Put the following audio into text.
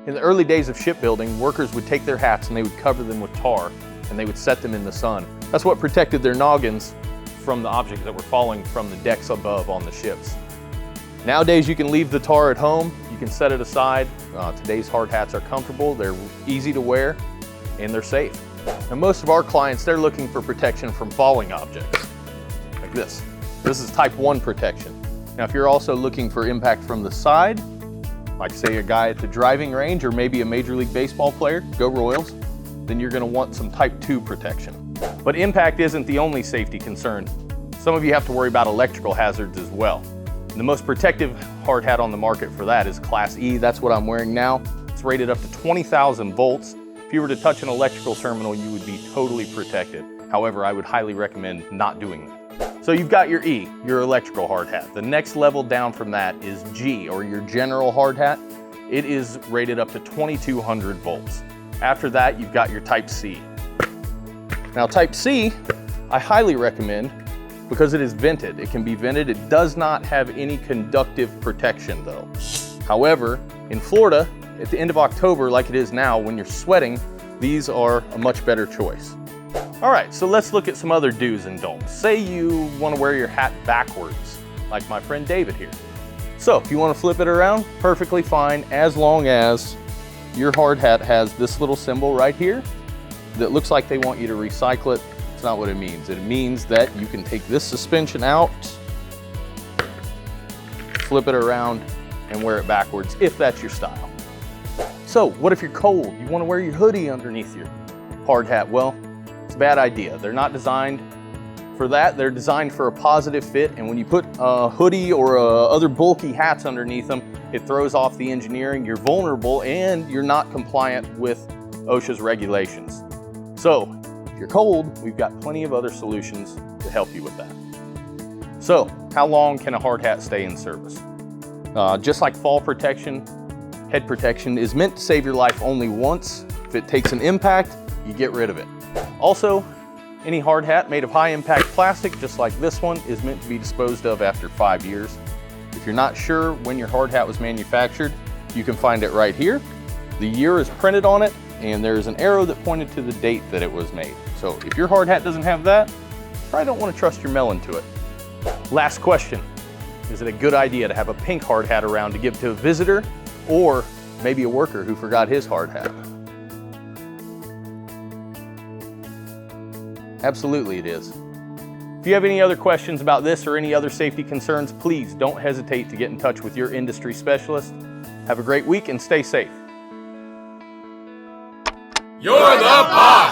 In the early days of shipbuilding, workers would take their hats and they would cover them with tar and they would set them in the sun. That's what protected their noggins from the objects that were falling from the decks above on the ships. Nowadays, you can leave the tar at home, you can set it aside. Today's hard hats are comfortable, they're easy to wear, and they're safe. Now, most of our clients, they're looking for protection from falling objects, like this. This is type 1 protection. Now, if you're also looking for impact from the side, like say a guy at the driving range or maybe a Major League Baseball player, go Royals, then you're gonna want some type 2 protection. But impact isn't the only safety concern. Some of you have to worry about electrical hazards as well. And the most protective hard hat on the market for that is Class E. That's what I'm wearing now. It's rated up to 20,000 volts. If you were to touch an electrical terminal, you would be totally protected. However, I would highly recommend not doing that. So you've got your E, your electrical hard hat. The next level down from that is G, or your general hard hat. It is rated up to 2200 volts. After that, you've got your type C. Now type C, I highly recommend because it is vented. It can be vented. It does not have any conductive protection though. However, in Florida, at the end of October, like it is now, when you're sweating, these are a much better choice. All right, so let's look at some other do's and don'ts. Say you want to wear your hat backwards, like my friend David here. So if you want to flip it around, perfectly fine, as long as your hard hat has this little symbol right here that looks like they want you to recycle it. It's not what it means. It means that you can take this suspension out, flip it around, and wear it backwards if that's your style. So what if you're cold? You want to wear your hoodie underneath your hard hat? Well, it's a bad idea. They're not designed for that. They're designed for a positive fit, and when you put a hoodie or other bulky hats underneath them, it throws off the engineering. You're vulnerable and you're not compliant with OSHA's regulations. So if you're cold, we've got plenty of other solutions to help you with that. So how long can a hard hat stay in service? Just like fall protection, head protection is meant to save your life only once. If it takes an impact, you get rid of it. Also, any hard hat made of high impact plastic, just like this one, is meant to be disposed of after 5 years. If you're not sure when your hard hat was manufactured, you can find it right here. The year is printed on it, and there's an arrow that pointed to the date that it was made. So if your hard hat doesn't have that, you probably don't want to trust your melon to it. Last question, is it a good idea to have a pink hard hat around to give to a visitor or maybe a worker who forgot his hard hat? Absolutely it is. If you have any other questions about this or any other safety concerns, please don't hesitate to get in touch with your industry specialist. Have a great week and stay safe. You're the boss!